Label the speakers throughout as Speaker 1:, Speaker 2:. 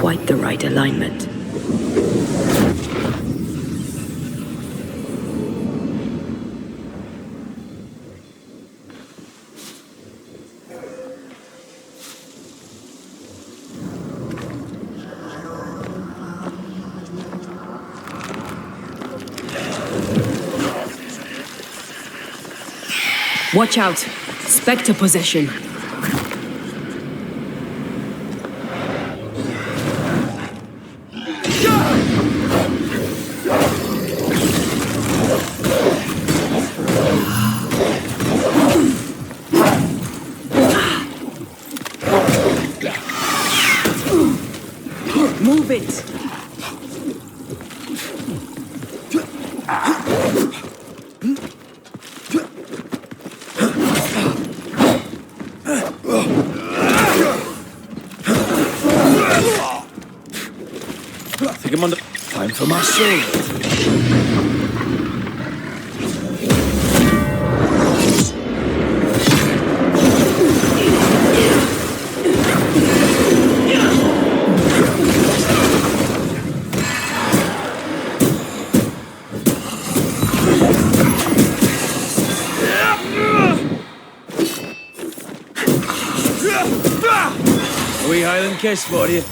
Speaker 1: quite the right alignment.
Speaker 2: Watch out! Spectre possession! Move it!
Speaker 3: Take him on the... Time for my sword. A wee Highland kiss for you.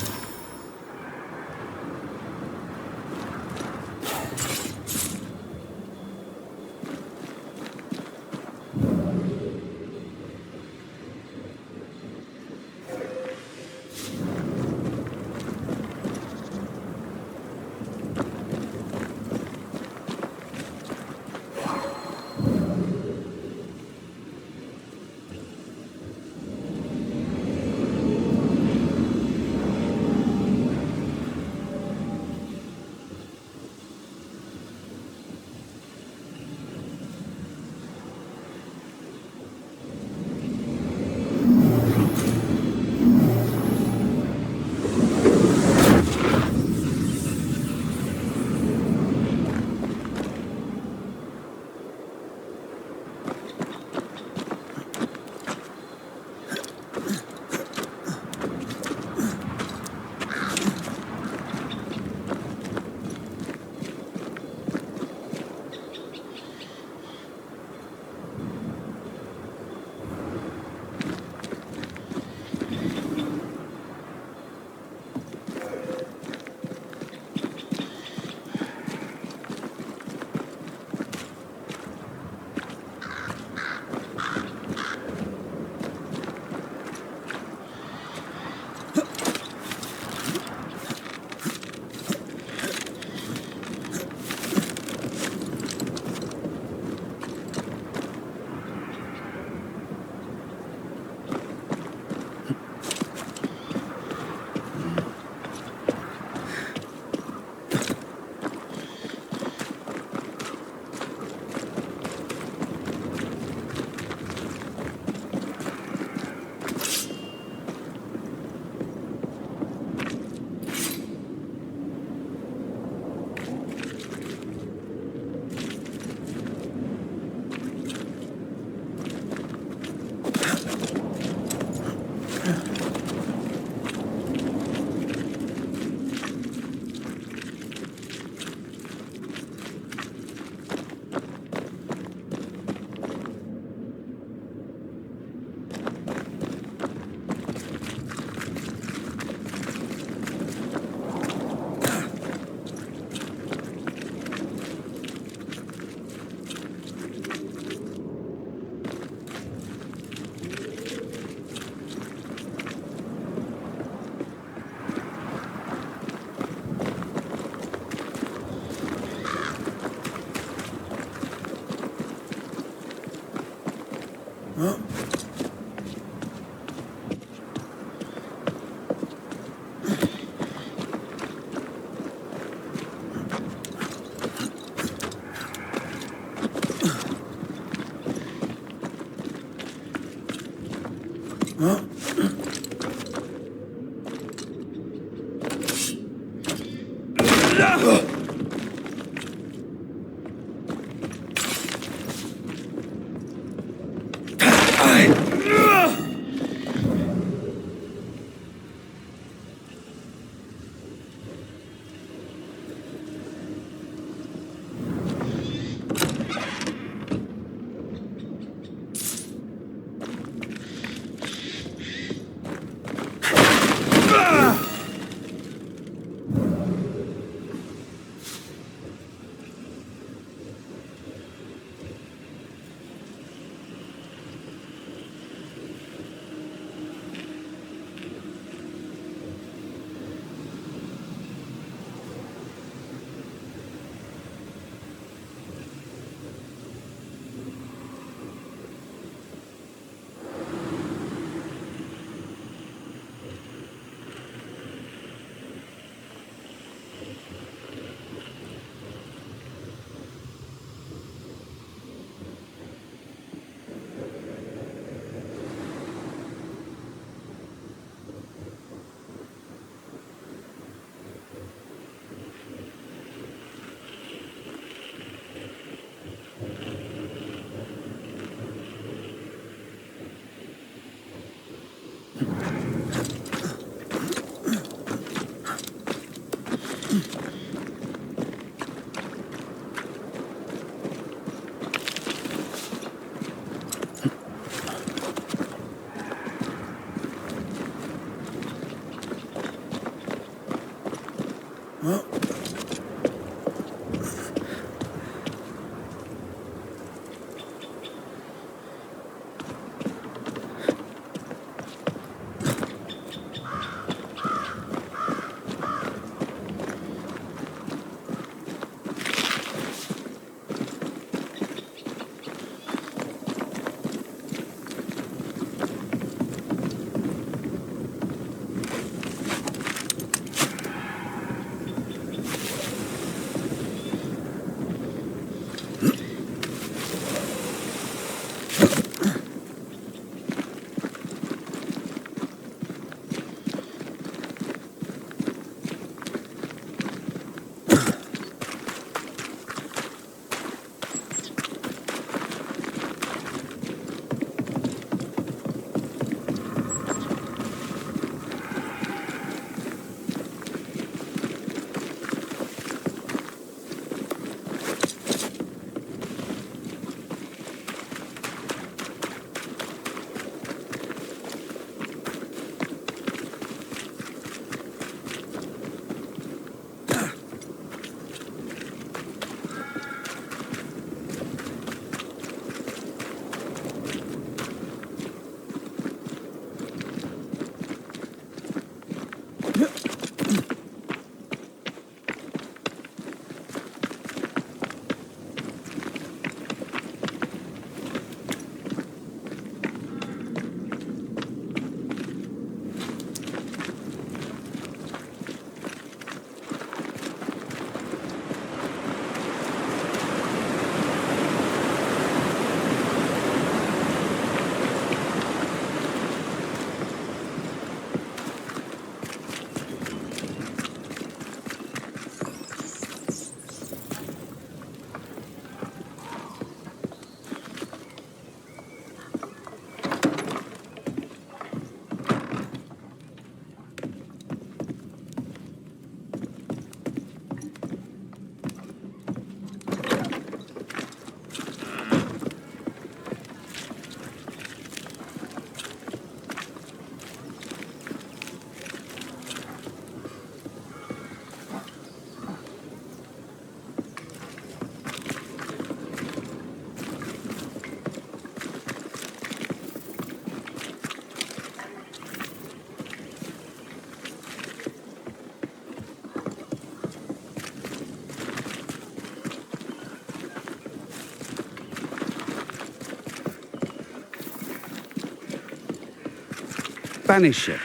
Speaker 1: Banisher,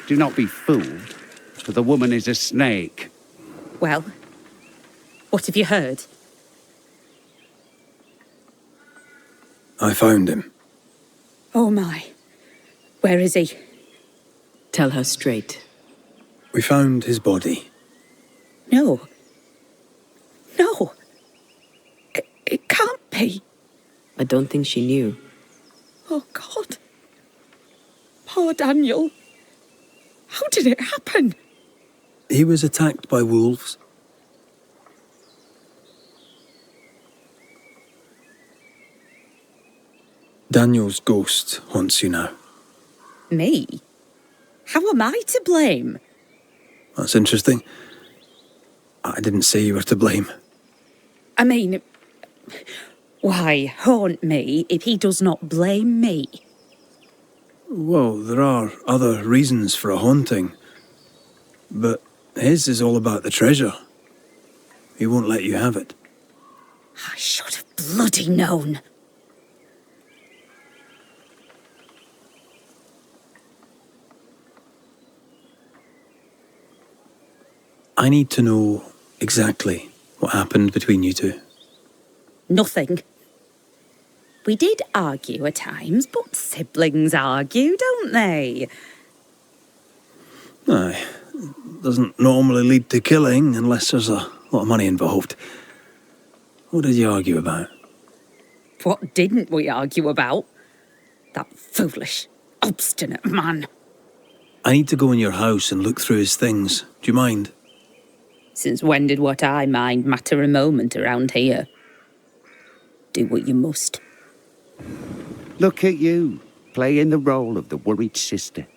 Speaker 1: do not be fooled, for the woman is a snake.
Speaker 4: Well, what have you heard?
Speaker 3: I found him.
Speaker 4: Oh my. Where is he?
Speaker 2: Tell her straight.
Speaker 3: We found his body.
Speaker 4: No. No. It can't be.
Speaker 2: I don't think she knew.
Speaker 4: Oh, God. Poor Daniel. How did it happen?
Speaker 3: He was attacked by wolves. Daniel's ghost haunts you now.
Speaker 4: Me? How am I to blame?
Speaker 3: That's interesting. I didn't say you were to blame.
Speaker 4: I mean, why haunt me if he does not blame me?
Speaker 3: Well, there are other reasons for a haunting. But his is all about the treasure. He won't let you have it.
Speaker 4: I should have bloody known.
Speaker 3: I need to know exactly what happened between you two.
Speaker 4: Nothing. We did argue at times, but siblings argue, don't they?
Speaker 3: Aye. Doesn't normally lead to killing unless there's a lot of money involved. What did you argue about?
Speaker 4: What didn't we argue about? That foolish, obstinate man.
Speaker 3: I need to go in your house and look through his things. Do you mind?
Speaker 4: Since when did what I mind matter a moment around here? Do what you must.
Speaker 1: Look at you, playing the role of the worried sister.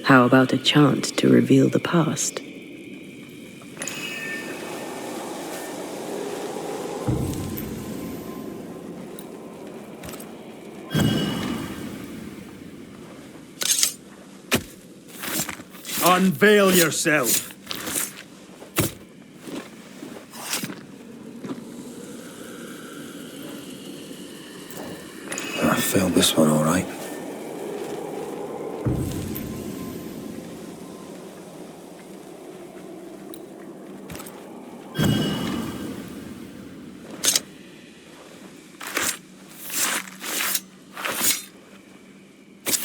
Speaker 2: How about a chant to reveal the past?
Speaker 3: Unveil yourself! I failed this one all right.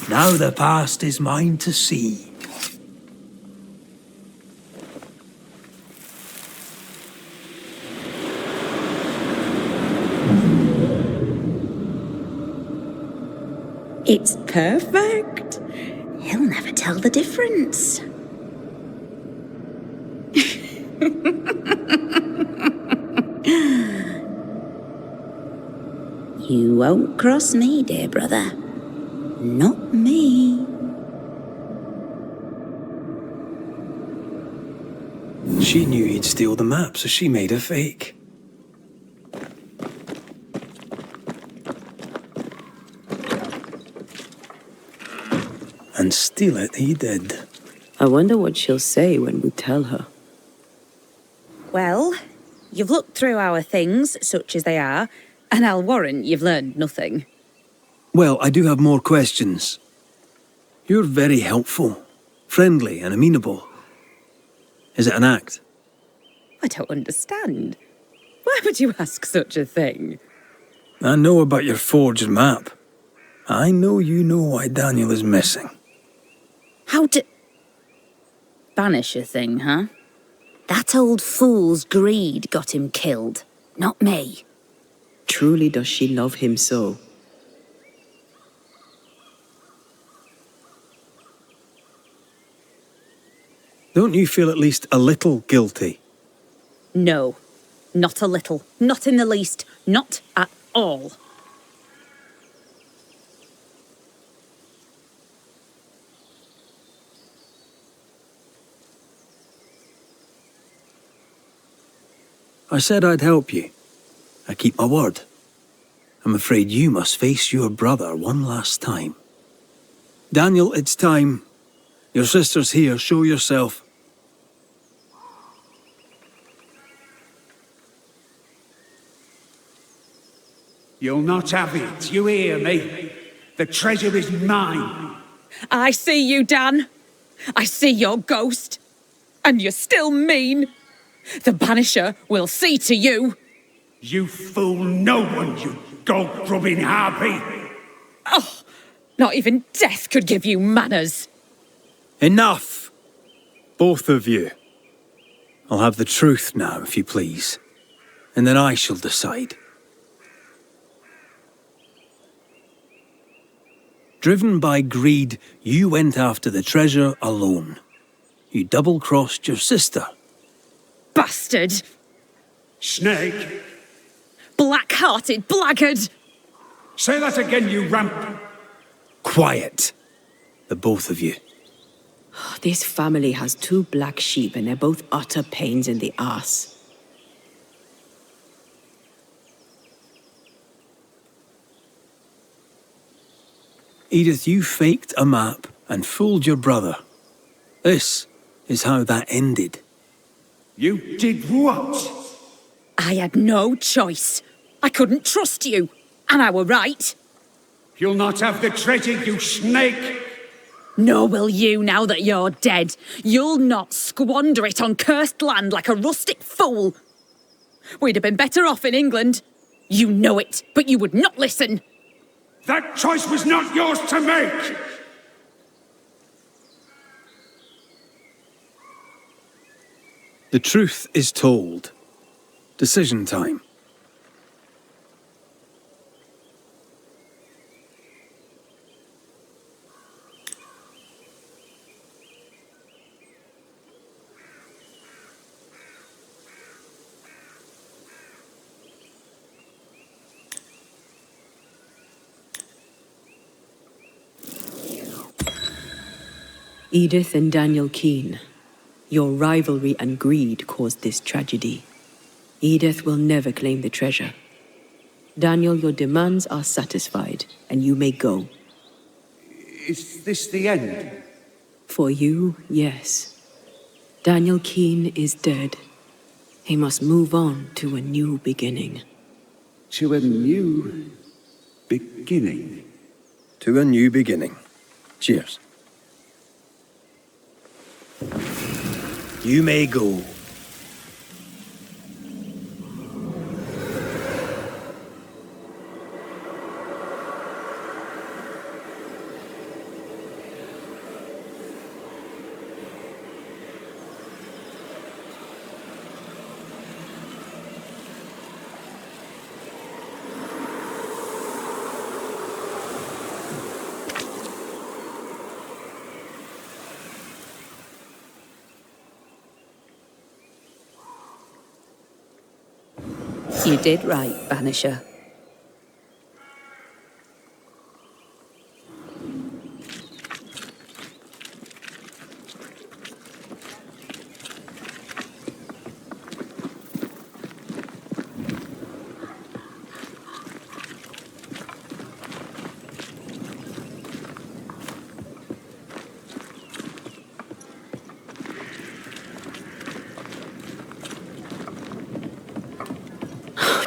Speaker 5: Now the past is mine to see.
Speaker 4: It's perfect. He'll never tell the difference. You won't cross me, dear brother. Not me.
Speaker 3: She knew he'd steal the map, so she made a fake. And steal it he did.
Speaker 2: I wonder what she'll say when we tell her.
Speaker 4: Well, you've looked through our things, such as they are, and I'll warrant you've learned nothing.
Speaker 3: Well, I do have more questions. You're very helpful, friendly and amenable. Is it an act?
Speaker 4: I don't understand. Why would you ask such a thing?
Speaker 3: I know about your forged map. I know you know why Daniel is missing.
Speaker 4: How do... Banisher thing, huh? That old fool's greed got him killed, not me.
Speaker 2: Truly does she love him so?
Speaker 3: Don't you feel at least a little guilty?
Speaker 4: No, not a little, not in the least, not at all.
Speaker 3: I said I'd help you. I keep my word. I'm afraid you must face your brother one last time. Daniel, it's time. Your sister's here. Show yourself.
Speaker 6: You'll not have it. You hear me? The treasure is mine.
Speaker 7: I see you, Dan. I see your ghost. And you're still mean. The Banisher will see to you.
Speaker 6: You fool no one, you dog-grubbing harpy.
Speaker 7: Oh, not even death could give you manners.
Speaker 3: Enough! Both of you. I'll have the truth now, if you please. And then I shall decide. Driven by greed, you went after the treasure alone. You double-crossed your sister.
Speaker 7: Bastard!
Speaker 6: Snake!
Speaker 7: Black-hearted blackguard!
Speaker 6: Say that again, you ramp!
Speaker 3: Quiet! The both of you.
Speaker 2: This family has two black sheep and they're both utter pains in the arse.
Speaker 3: Edith, you faked a map and fooled your brother. This is how that ended.
Speaker 6: You did what?
Speaker 7: I had no choice. I couldn't trust you. And I were right.
Speaker 6: You'll not have the treasure, you snake!
Speaker 7: Nor will you now that you're dead. You'll not squander it on cursed land like a rustic fool. We'd have been better off in England. You know it, but you would not listen.
Speaker 6: That choice was not yours to make!
Speaker 3: The truth is told. Decision time.
Speaker 2: Edith and Daniel Keene, your rivalry and greed caused this tragedy. Edith will never claim the treasure. Daniel, your demands are satisfied, and you may go.
Speaker 1: Is this the end?
Speaker 2: For you, yes. Daniel Keene is dead. He must move on to a new beginning.
Speaker 1: To a new beginning.
Speaker 3: To a new beginning. Cheers. You may go.
Speaker 4: You did right, Banisher.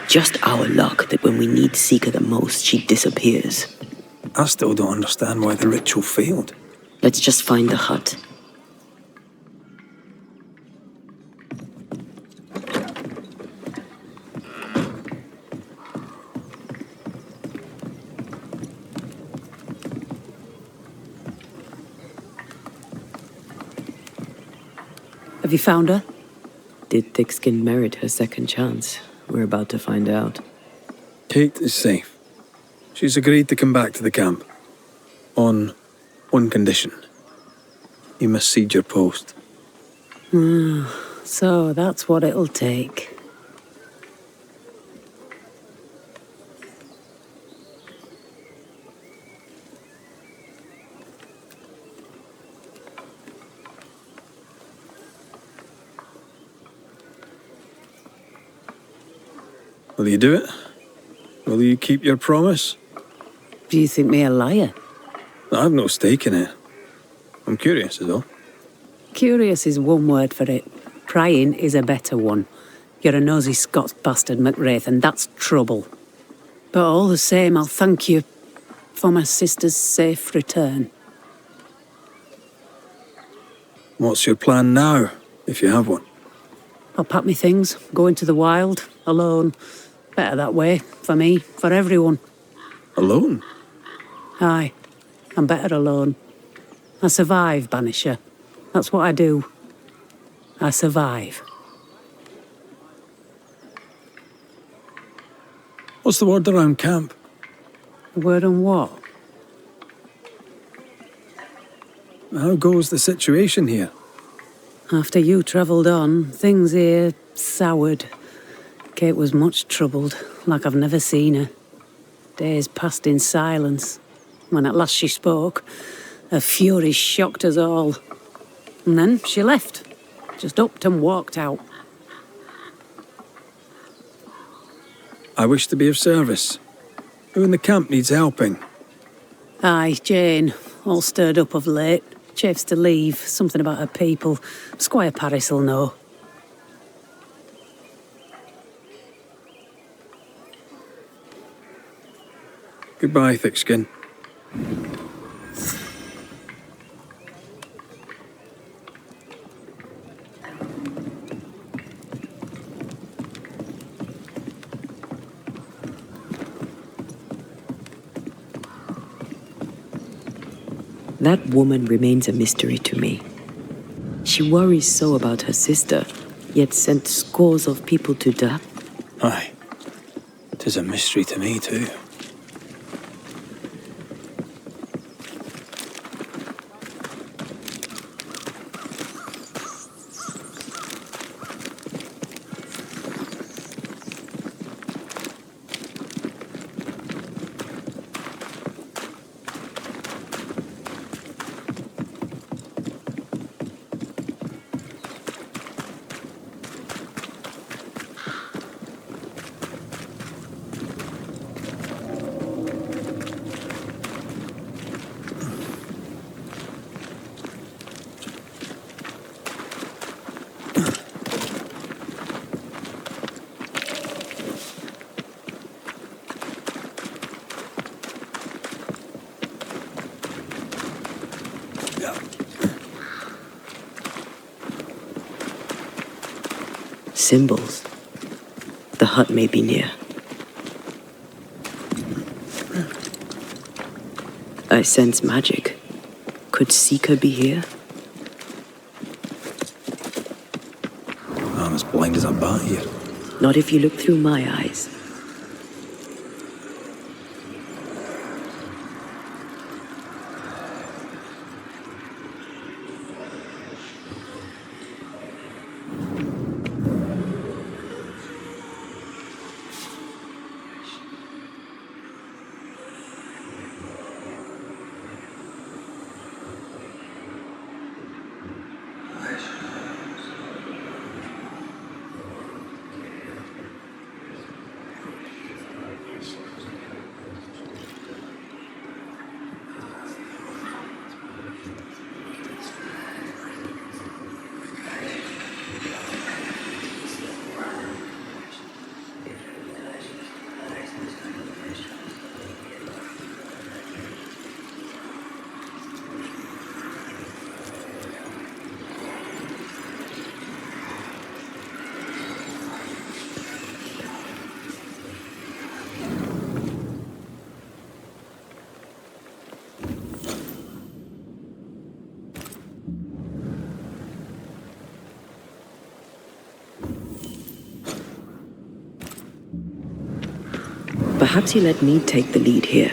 Speaker 2: Just our luck that when we need Seeker the most, she disappears.
Speaker 3: I still don't understand why the ritual failed.
Speaker 2: Let's just find the hut.
Speaker 4: Have you found her?
Speaker 2: Did Thickskin merit her second chance? We're about to find out.
Speaker 3: Kate is safe. She's agreed to come back to the camp. On one condition. You must cede your post.
Speaker 4: So that's what it'll take.
Speaker 3: Will you do it? Will you keep your promise?
Speaker 8: Do you think me a liar?
Speaker 3: I've no stake in it. I'm curious, is all.
Speaker 8: Curious is one word for it. Prying is a better one. You're a nosy Scots bastard, McWraith, and that's trouble. But all the same, I'll thank you for my sister's safe return.
Speaker 3: What's your plan now, if you have one?
Speaker 8: I'll pack me things, go into the wild, alone. Better that way, for me, for everyone.
Speaker 3: Alone?
Speaker 8: Aye, I'm better alone. I survive, Banisher. That's what I do. I survive.
Speaker 3: What's the word around camp?
Speaker 8: Word on what?
Speaker 3: How goes the situation here?
Speaker 8: After you travelled on, things here soured. Kate was much troubled, like I've never seen her. Days passed in silence. When at last she spoke, her fury shocked us all. And then she left. Just upped and walked out.
Speaker 3: I wish to be of service. Who in the camp needs helping?
Speaker 8: Aye, Jane, all stirred up of late. Chafes to leave, something about her people. Squire Paris will know.
Speaker 3: Goodbye, Thickskin.
Speaker 2: That woman remains a mystery to me. She worries so about her sister, yet sent scores of people to death.
Speaker 3: Aye. 'Tis a mystery to me, too.
Speaker 2: Symbols. The hut may be near. I sense magic. Could Seeker be here?
Speaker 3: I'm as blind as a bat here.
Speaker 2: Not if you look through my eyes. Perhaps you let me take the lead here.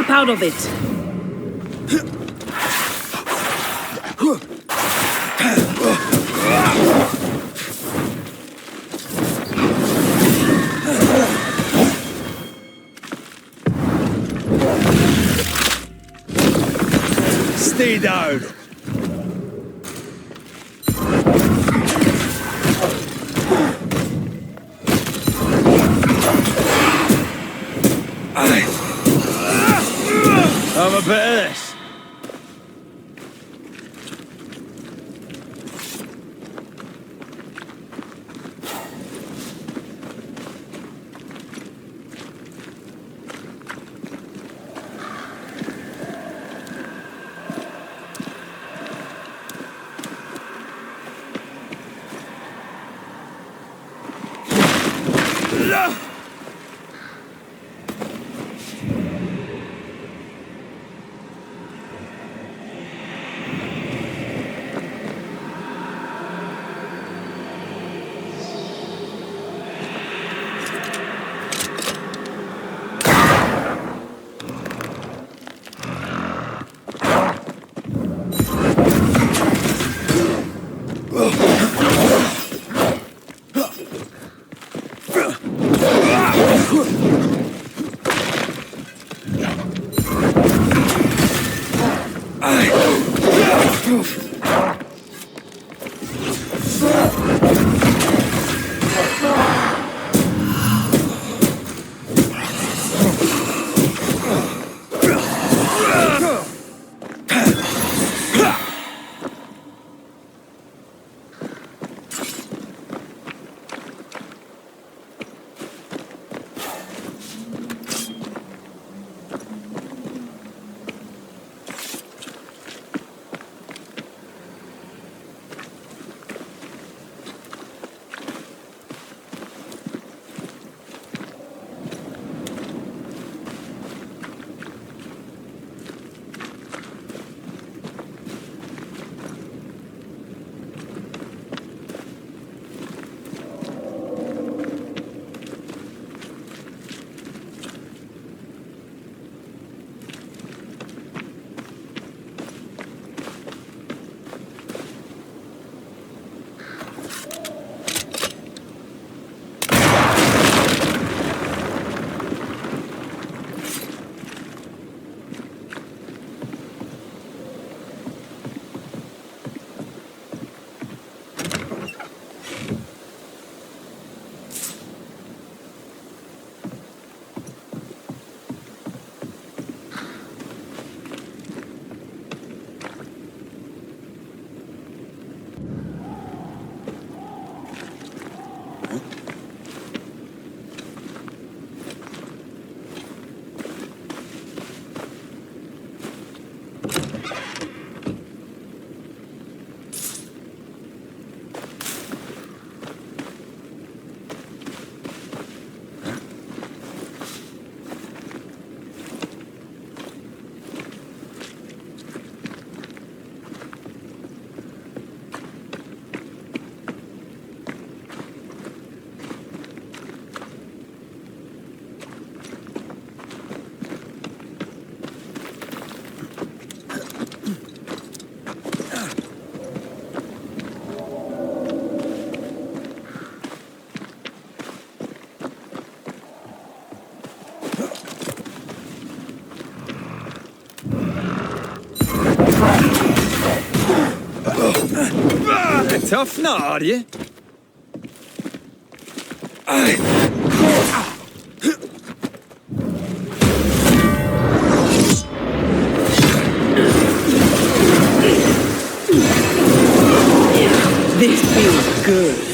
Speaker 8: Snap out of it!
Speaker 3: Stay down. Have a bit of this.
Speaker 9: Tough nut, are you?
Speaker 2: This feels good.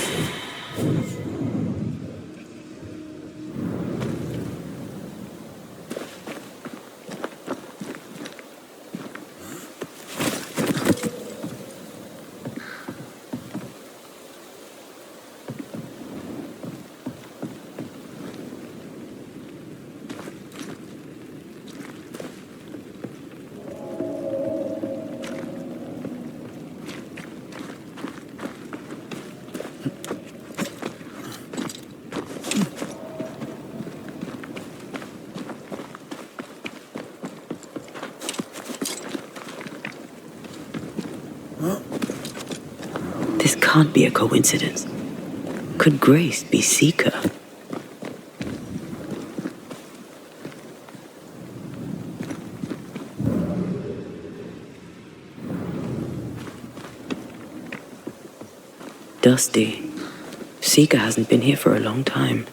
Speaker 2: can't be a coincidence. Could Grace be Seeker? Dusty. Seeker hasn't been here for a long time.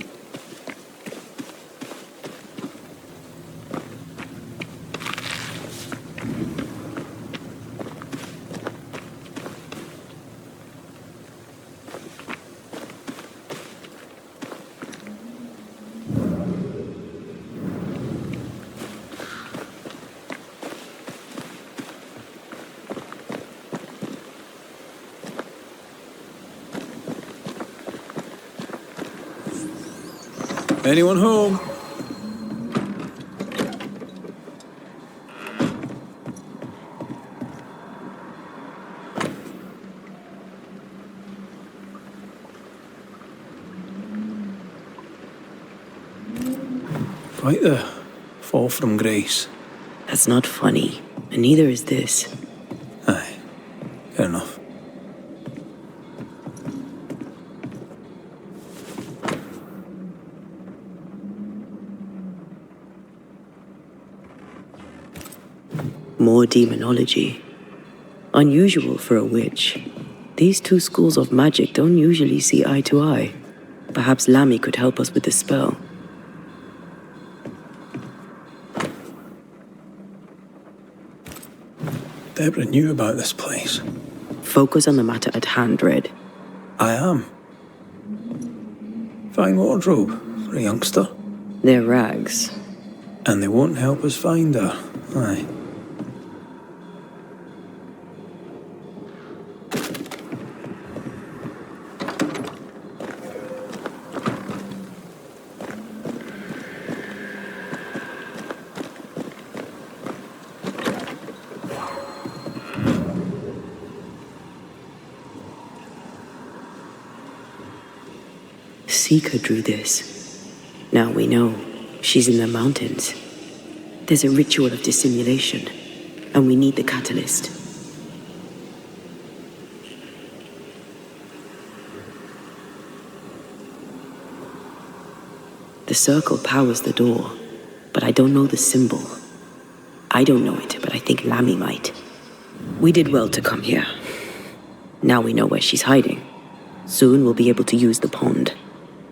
Speaker 3: Anyone home? Quite the fall from grace.
Speaker 2: That's not funny, and neither is this.
Speaker 3: Aye, fair enough.
Speaker 2: More demonology. Unusual for a witch. These two schools of magic don't usually see eye to eye. Perhaps Lammy could help us with the spell.
Speaker 3: Deborah knew about this place.
Speaker 2: Focus on the matter at hand, Red.
Speaker 3: I am. Fine wardrobe for a youngster.
Speaker 2: They're rags.
Speaker 3: And they won't help us find her. Aye.
Speaker 2: Seeker drew this. Now we know she's in the mountains. There's a ritual of dissimulation, and we need the catalyst. The circle powers the door, but I don't know the symbol. I don't know it, but I think Lammy might. We did well to come here. Now we know where she's hiding. Soon we'll be able to use the pond.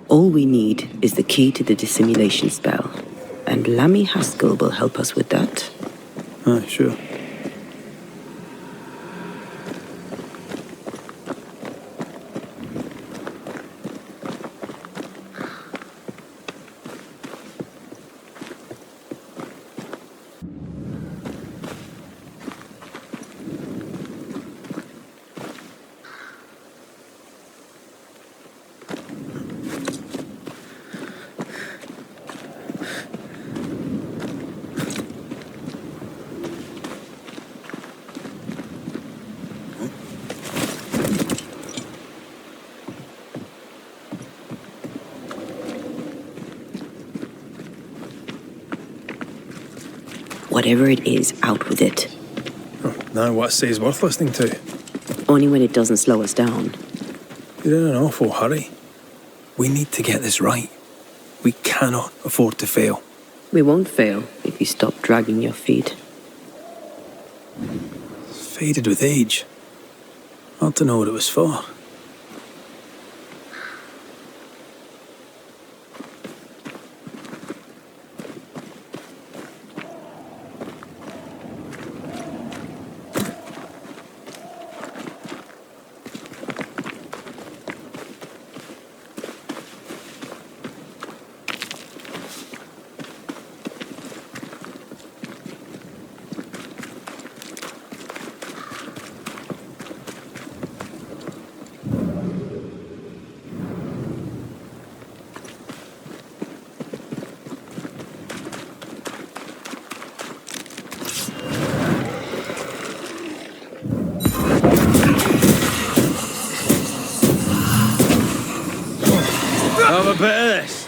Speaker 2: All we need is the key to the dissimulation spell, and Lammy Haskell will help us with that.
Speaker 3: Aye, sure.
Speaker 2: Whatever it is, out with it.
Speaker 3: Oh, now what says worth listening to?
Speaker 2: Only when it doesn't slow us down.
Speaker 3: You're in an awful hurry. We need to get this right. We cannot afford to fail.
Speaker 2: We won't fail if you stop dragging your feet.
Speaker 3: It's faded with age. Hard to know what it was for.
Speaker 9: Have a bit of this.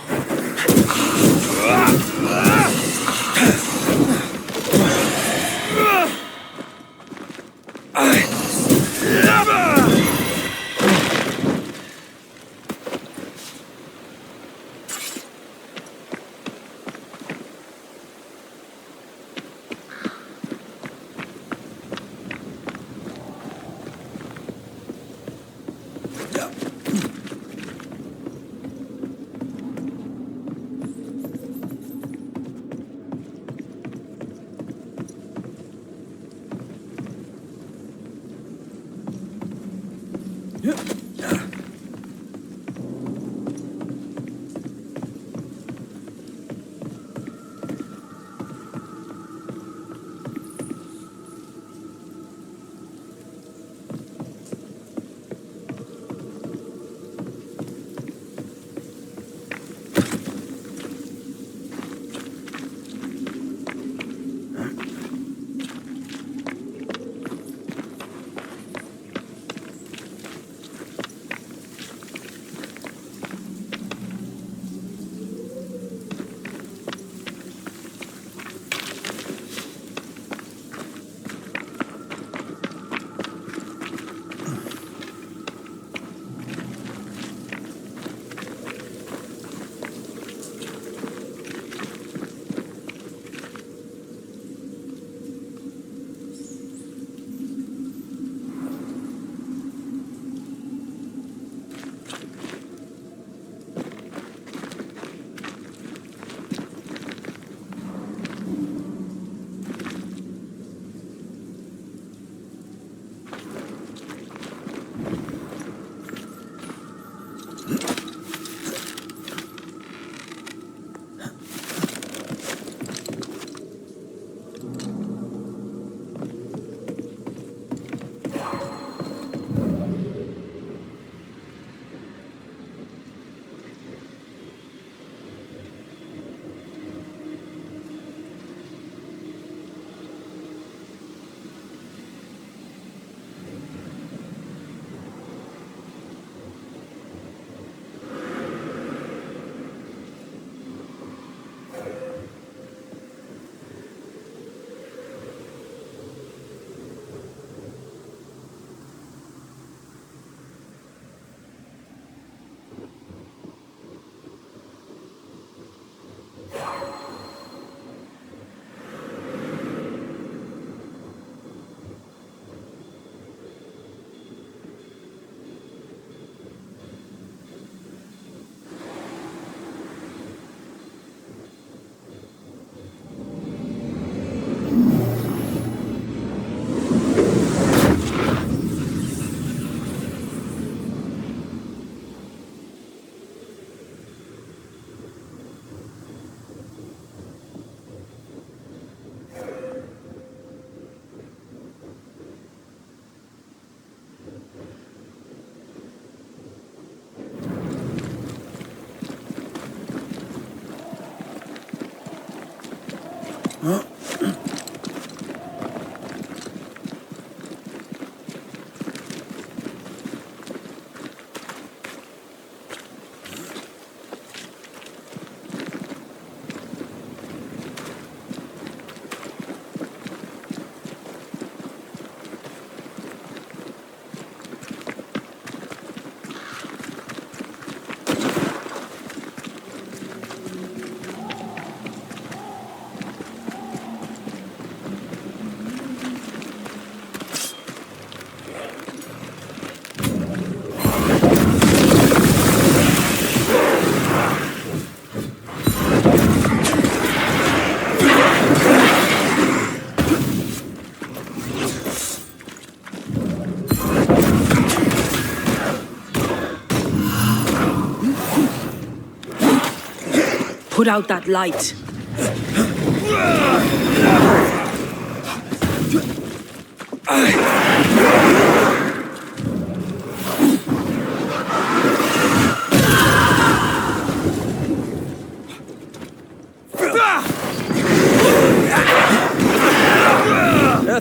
Speaker 2: Put out that light.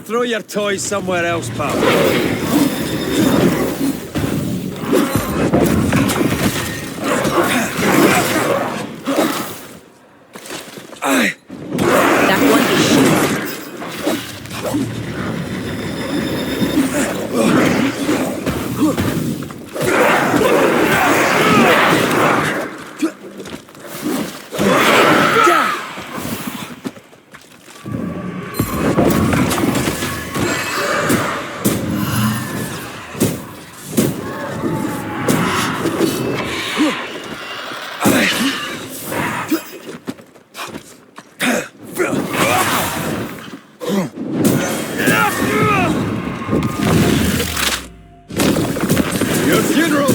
Speaker 3: Throw your toys somewhere else, pal. funeral!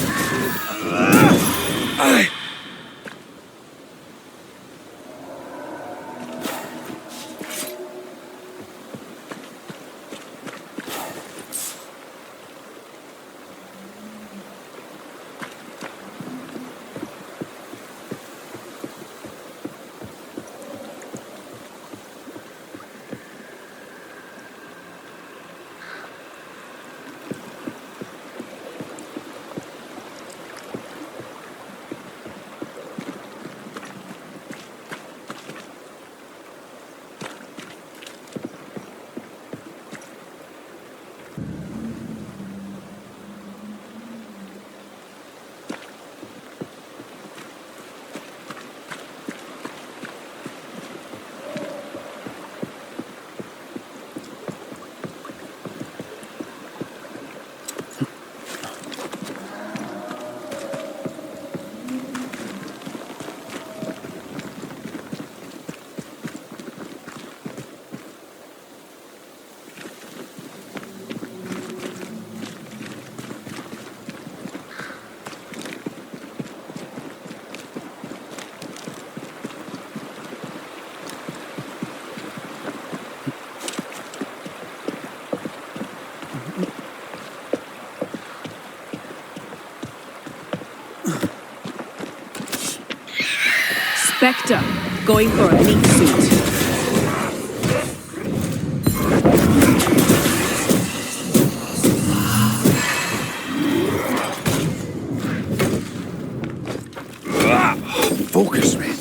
Speaker 2: Spectre, going for a meat suit.
Speaker 1: Focus, Red.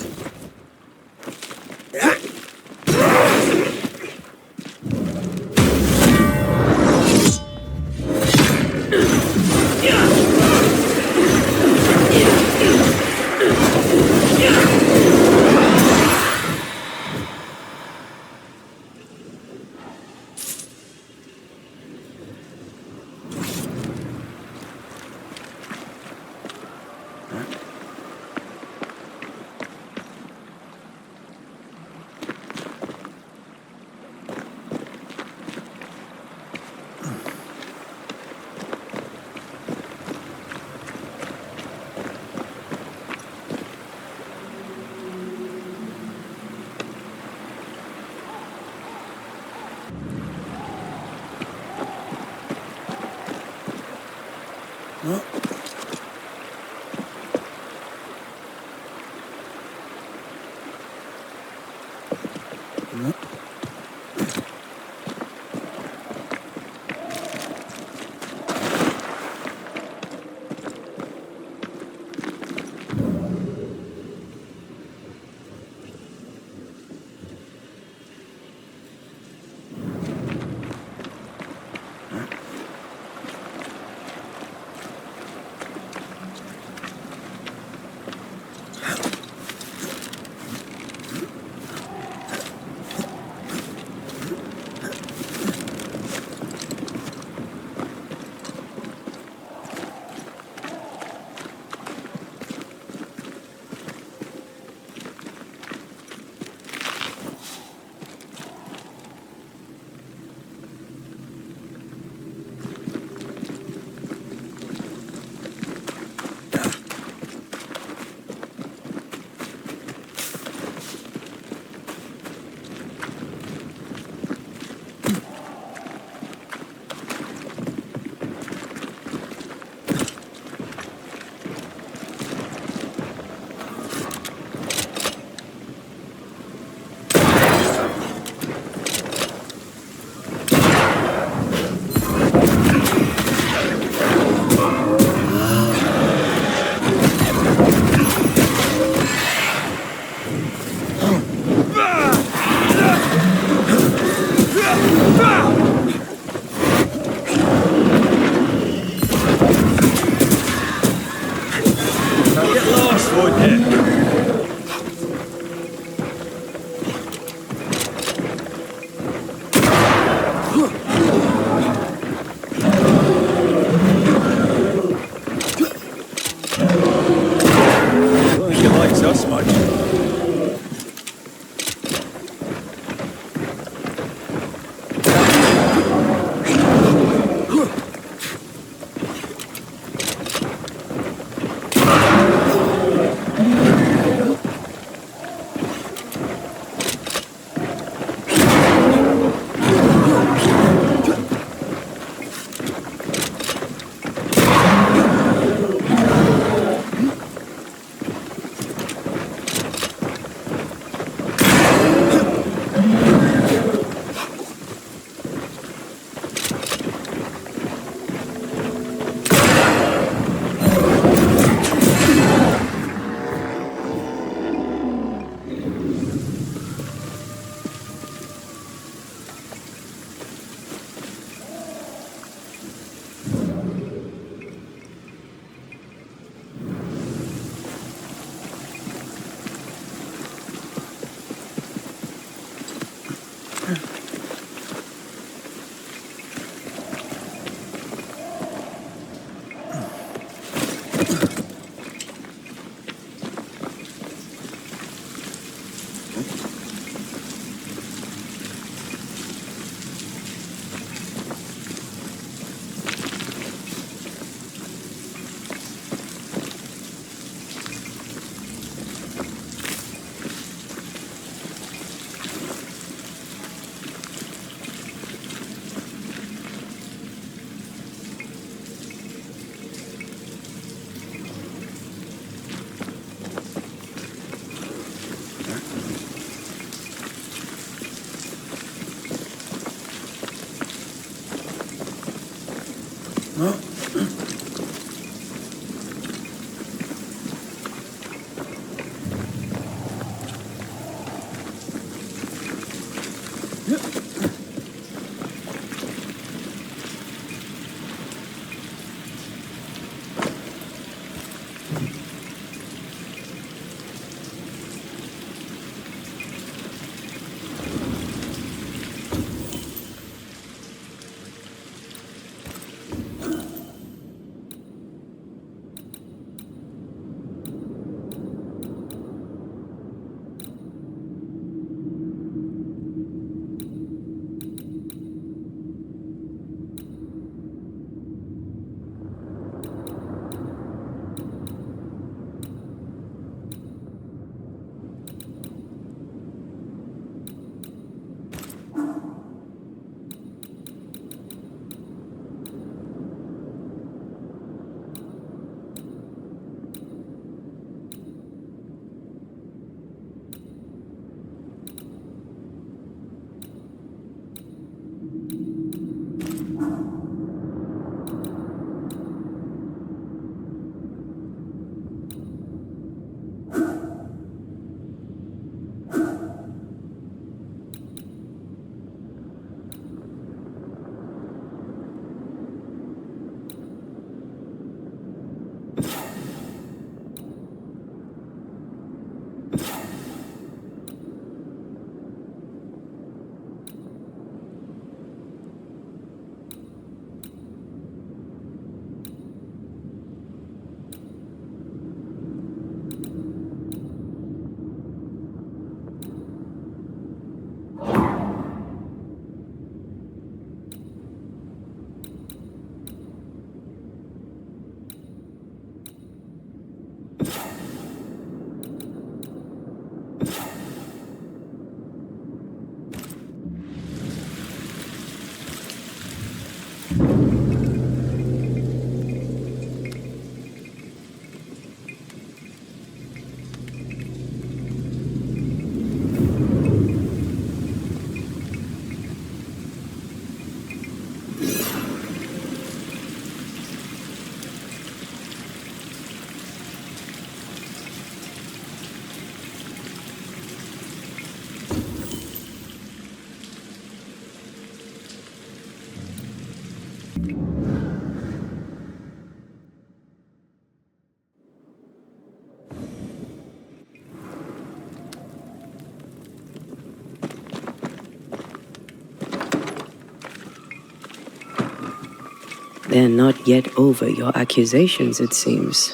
Speaker 2: They're not yet over your accusations, it seems.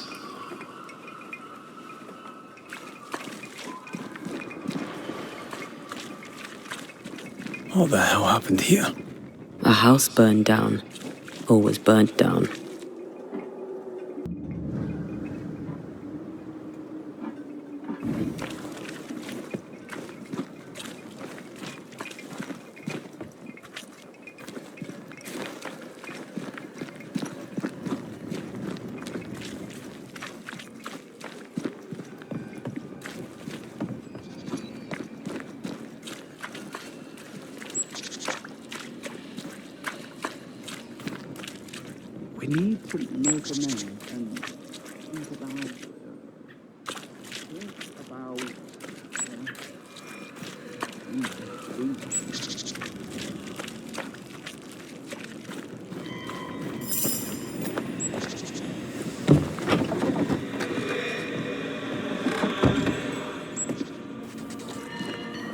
Speaker 3: What the hell happened here?
Speaker 2: A house burned down, or was burnt down.
Speaker 1: We need to make a man and think about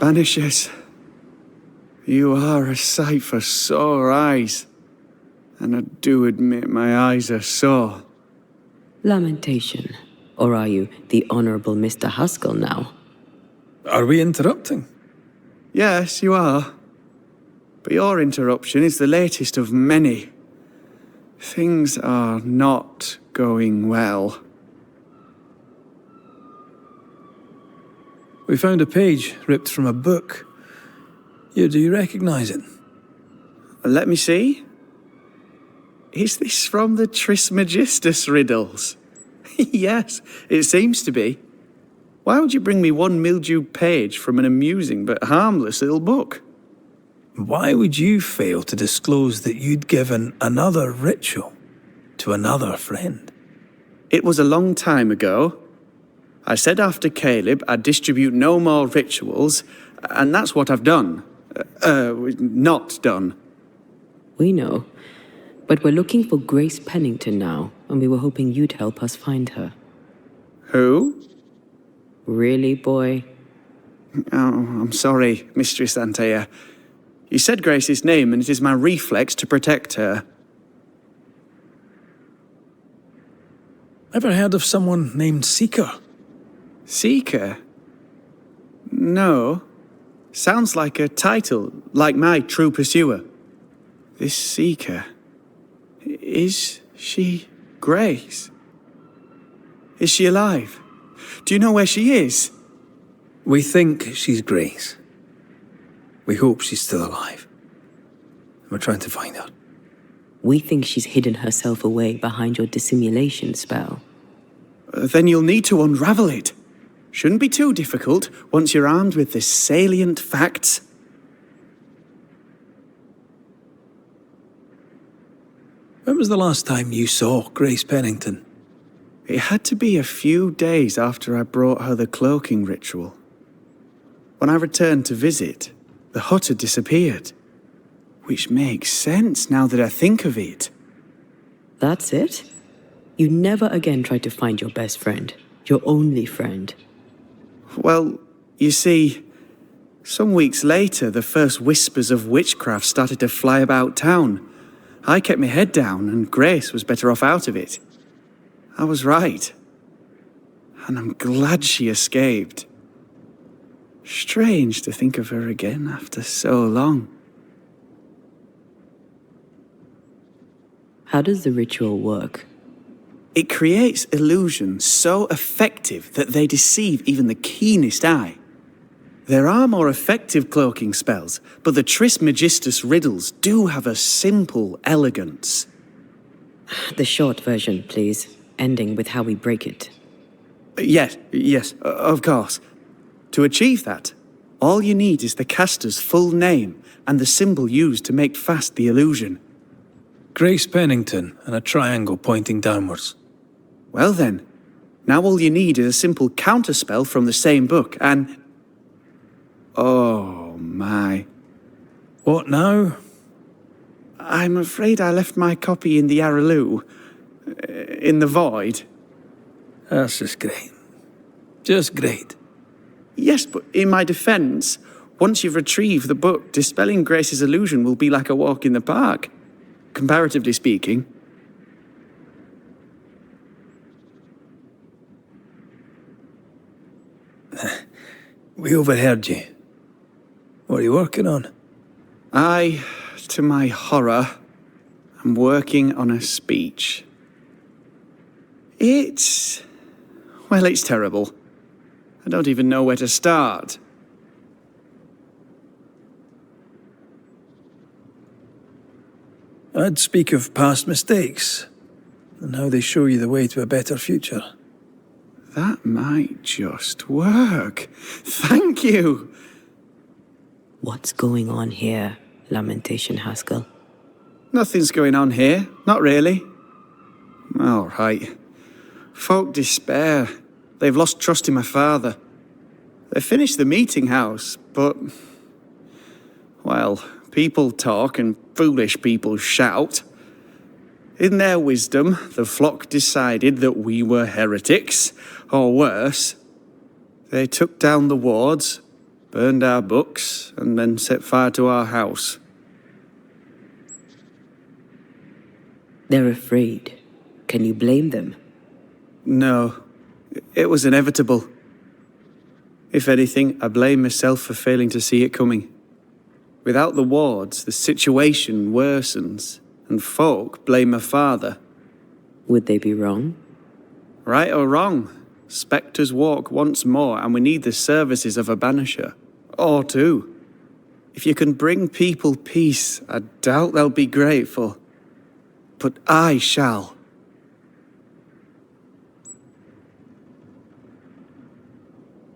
Speaker 1: Banishers, you are a sight for sore eyes, and I do admit my eyes are sore.
Speaker 2: Lamentation. Or are you the Honorable Mr. Haskell now?
Speaker 3: Are we interrupting?
Speaker 9: Yes, you are. But your interruption is the latest of many. Things are not going well.
Speaker 3: We found a page ripped from a book. Do you recognize it?
Speaker 9: Let me see. Is this from the Trismegistus riddles? Yes, it seems to be. Why would you bring me one mildewed page from an amusing but harmless little book?
Speaker 3: Why would you fail to disclose that you'd given another ritual to another friend?
Speaker 9: It was a long time ago. I said after Caleb I'd distribute no more rituals, and that's what I've done. Not done.
Speaker 2: We know. But we're looking for Grace Pennington now, and we were hoping you'd help us find her.
Speaker 9: Who?
Speaker 2: Really, boy?
Speaker 9: Oh, I'm sorry, Mistress Antea. You said Grace's name, and it is my reflex to protect her.
Speaker 3: Ever heard of someone named Seeker?
Speaker 9: Seeker? No. Sounds like a title, like my true pursuer. This Seeker... Is she Grace? Is she alive? Do you know where she is?
Speaker 3: We think she's Grace. We hope she's still alive. We're trying to find her.
Speaker 2: We think she's hidden herself away behind your dissimulation spell.
Speaker 9: Then you'll need to unravel it. Shouldn't be too difficult once you're armed with the salient facts.
Speaker 3: When was the last time you saw Grace Pennington?
Speaker 9: It had to be a few days after I brought her the cloaking ritual. When I returned to visit, the hut had disappeared. Which makes sense now that I think of it.
Speaker 2: That's it? You never again tried to find your best friend, your only friend.
Speaker 9: Well, you see, some weeks later, the first whispers of witchcraft started to fly about town. I kept my head down, and Grace was better off out of it. I was right. And I'm glad she escaped. Strange to think of her again after so long.
Speaker 2: How does the ritual work?
Speaker 9: It creates illusions so effective that they deceive even the keenest eye. There are more effective cloaking spells, but the Trismegistus riddles do have a simple elegance.
Speaker 2: The short version, please, ending with how we break it.
Speaker 9: Yes, of course. To achieve that, all you need is the caster's full name and the symbol used to make fast the illusion.
Speaker 3: Grace Pennington and a triangle pointing downwards.
Speaker 9: Well then, now all you need is a simple counterspell from the same book and... Oh my.
Speaker 3: What now?
Speaker 9: I'm afraid I left my copy in the Araloo. In the void.
Speaker 3: That's just great. Just great.
Speaker 9: Yes, but in my defense, once you've retrieved the book, dispelling Grace's illusion will be like a walk in the park. Comparatively speaking.
Speaker 3: We overheard you. What are you working on?
Speaker 9: I, to my horror, am working on a speech. It's terrible. I don't even know where to start.
Speaker 3: I'd speak of past mistakes and how they show you the way to a better future.
Speaker 9: That might just work. Thank you.
Speaker 2: What's going on here, Lamentation Haskell?
Speaker 9: Nothing's going on here. Not really. All right. Folk despair. They've lost trust in my father. They finished the meeting house, but... Well, people talk and foolish people shout. In their wisdom, the flock decided that we were heretics, or worse. They took down the wards, burned our books, and then set fire to our house.
Speaker 2: They're afraid. Can you blame them?
Speaker 9: No, it was inevitable. If anything, I blame myself for failing to see it coming. Without the wards, the situation worsens, and folk blame my father.
Speaker 2: Would they be wrong?
Speaker 9: Right or wrong, spectres walk once more, and we need the services of a banisher. Or two. If you can bring people peace, I doubt they'll be grateful. But I shall.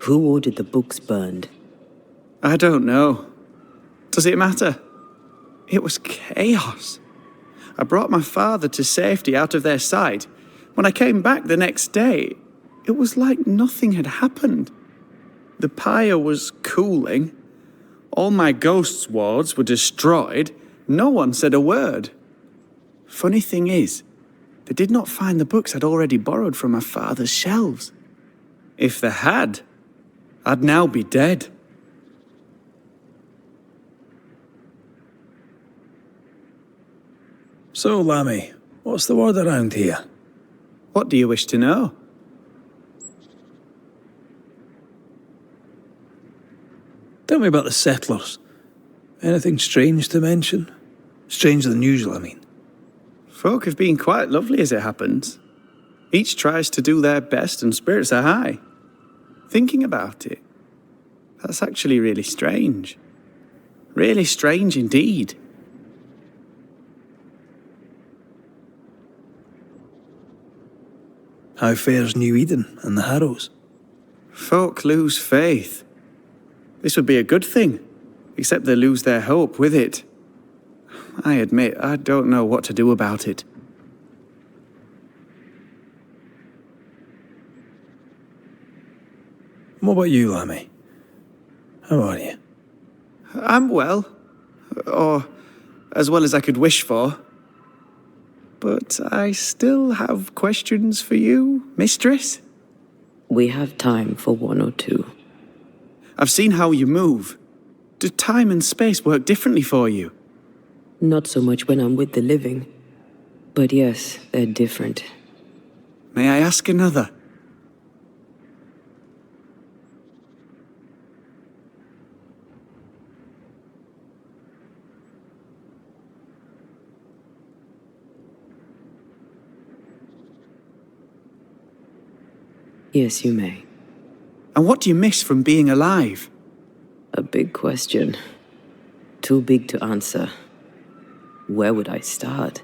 Speaker 2: Who ordered the books burned?
Speaker 9: I don't know. Does it matter? It was chaos. I brought my father to safety out of their sight. When I came back the next day, it was like nothing had happened. The pyre was cooling. All my ghosts' wards were destroyed. No one said a word. Funny thing is, they did not find the books I'd already borrowed from my father's shelves. If they had, I'd now be dead.
Speaker 3: So, Lammy, what's the word around here?
Speaker 9: What do you wish to know?
Speaker 3: Tell me about the settlers. Anything strange to mention? Stranger than usual, I mean.
Speaker 9: Folk have been quite lovely as it happens. Each tries to do their best and spirits are high. Thinking about it, that's actually really strange. Really strange indeed.
Speaker 3: How fares New Eden and the Harrows?
Speaker 9: Folk lose faith. This would be a good thing, except they lose their hope with it. I admit, I don't know what to do about it.
Speaker 3: What about you, Lammy? How are you?
Speaker 9: I'm well. Or as well as I could wish for. But I still have questions for you, mistress.
Speaker 2: We have time for one or two.
Speaker 9: I've seen how you move. Do time and space work differently for you?
Speaker 2: Not so much when I'm with the living. But yes, they're different.
Speaker 9: May I ask another?
Speaker 2: Yes, you may.
Speaker 9: And what do you miss from being alive?
Speaker 2: A big question. Too big to answer. Where would I start?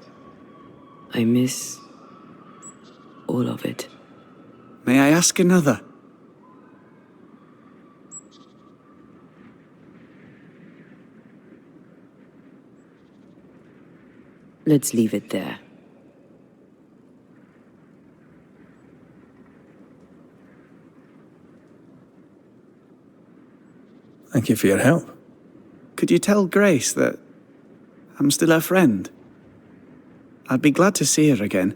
Speaker 2: I miss all of it.
Speaker 9: May I ask another?
Speaker 2: Let's leave it there.
Speaker 3: Thank you for your help.
Speaker 9: Could you tell Grace that I'm still her friend? I'd be glad to see her again.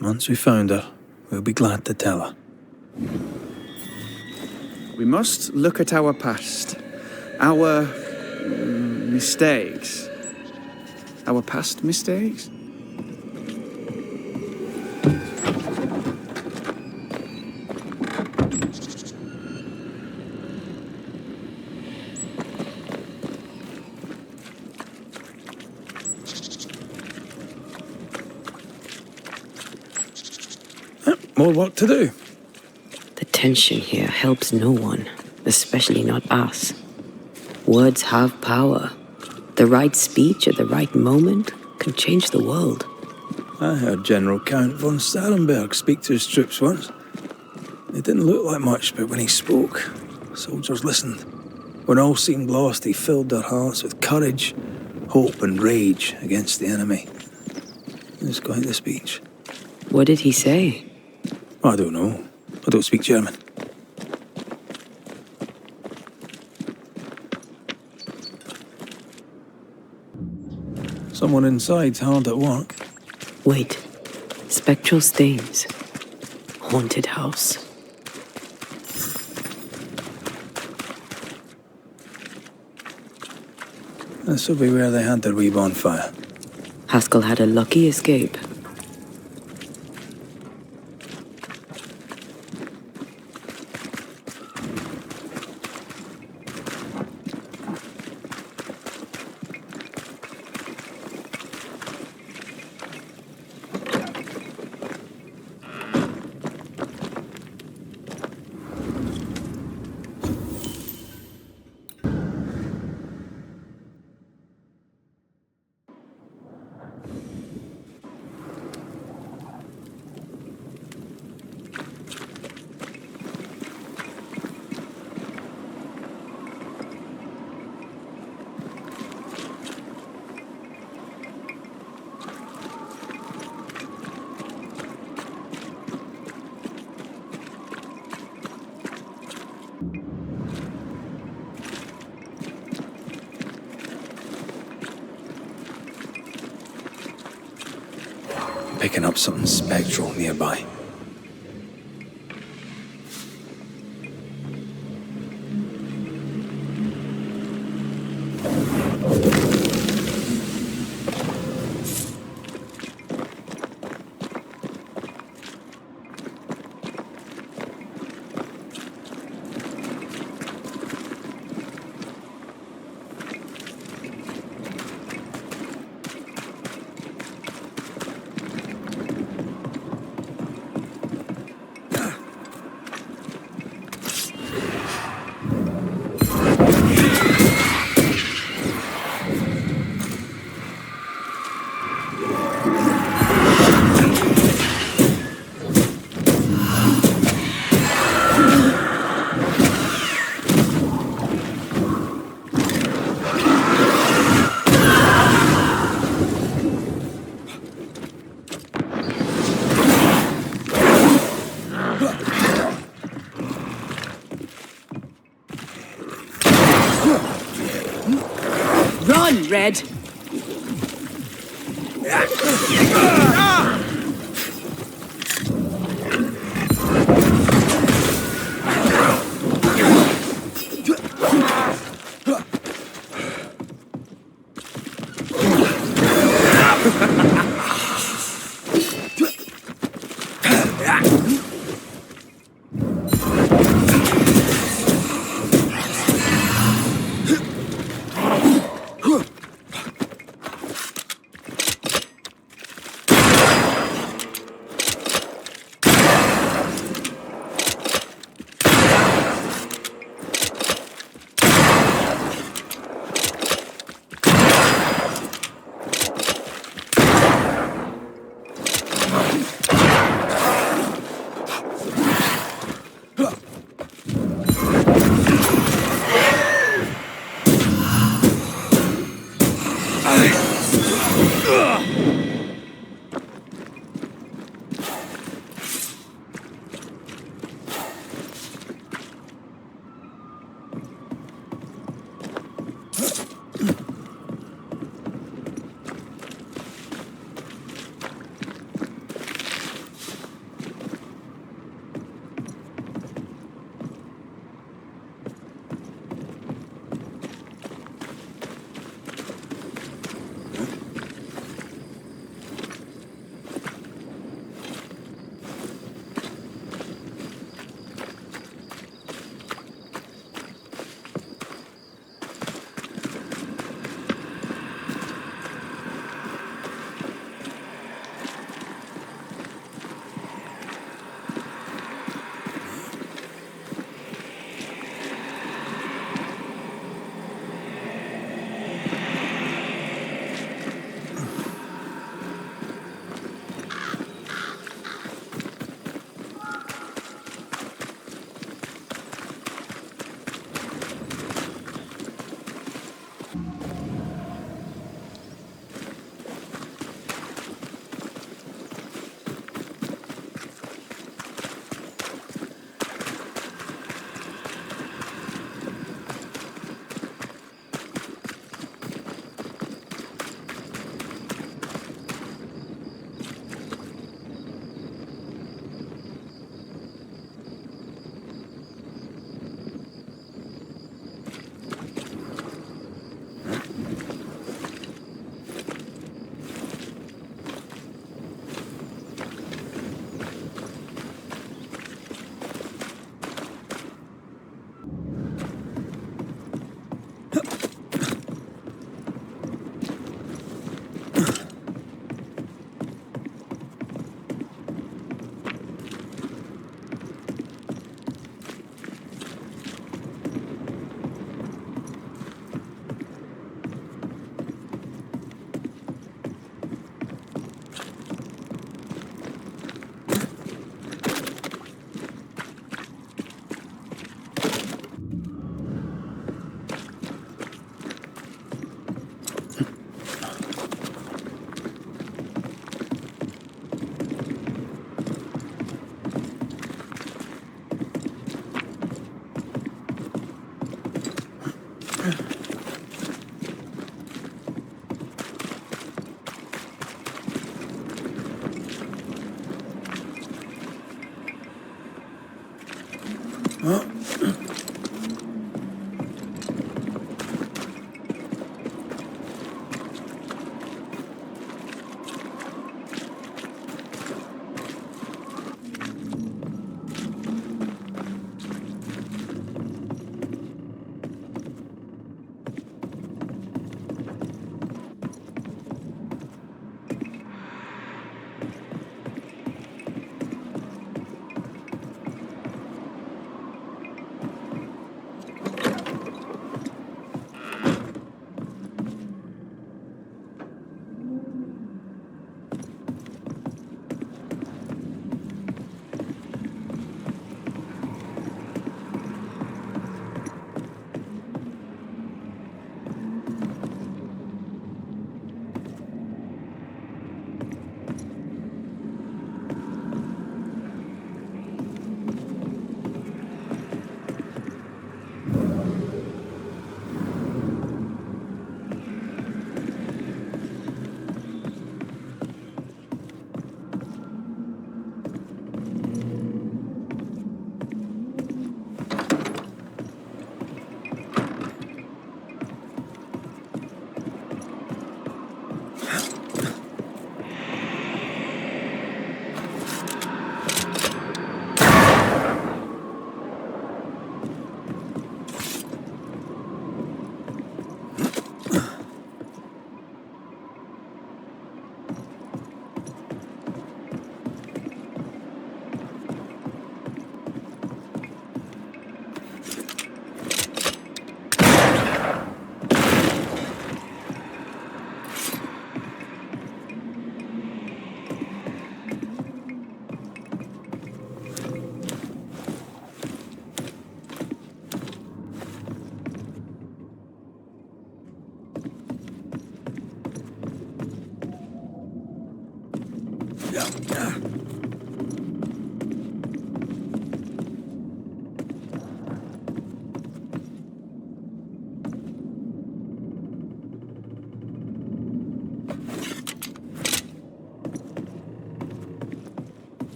Speaker 3: Once we found her, we'll be glad to tell her.
Speaker 9: We must look at our past. Our mistakes. Our past mistakes?
Speaker 3: More work to do.
Speaker 2: The tension here helps no one, especially not us. Words have power. The right speech at the right moment can change the world.
Speaker 3: I heard General Count von Starenberg speak to his troops once. It didn't look like much, but when he spoke, soldiers listened. When all seemed lost, he filled their hearts with courage, hope and rage against the enemy. It was quite the speech.
Speaker 2: What did he say?
Speaker 3: I don't know. I don't speak German. Someone inside's hard at work.
Speaker 2: Wait. Spectral stains. Haunted house.
Speaker 3: This will be where they had their wee bonfire.
Speaker 2: Haskell had a lucky escape.
Speaker 3: picking up something spectral nearby.
Speaker 2: Run, Red!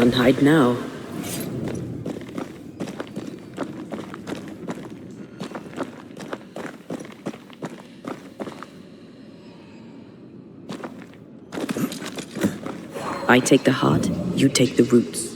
Speaker 2: Can't hide now. I take the heart, you take the roots.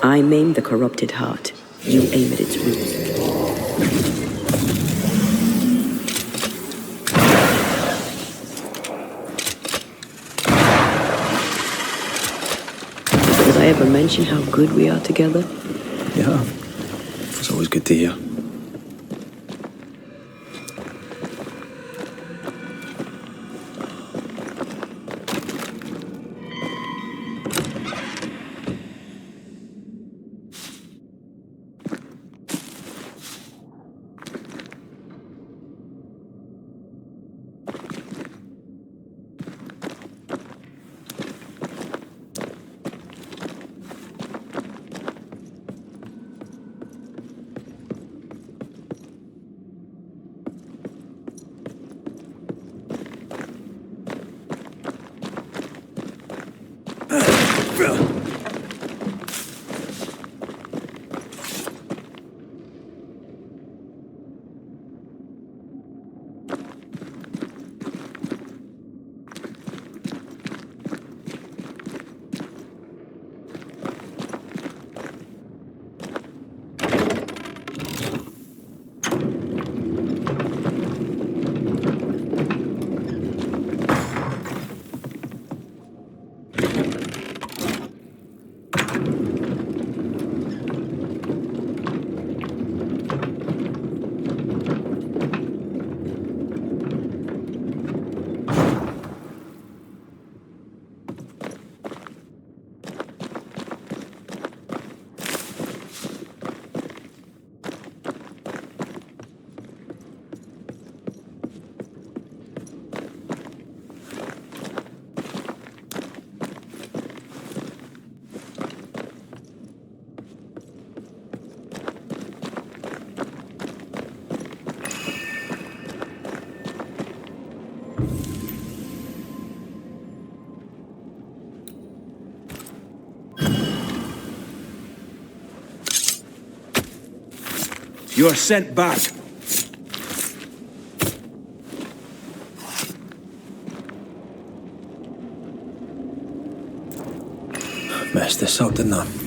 Speaker 2: I maim the corrupted heart. You aim at its roots. Did I ever mention how good we are together?
Speaker 3: Yeah. It's always good to hear.
Speaker 5: You are sent back.
Speaker 3: Messed this up, didn't I?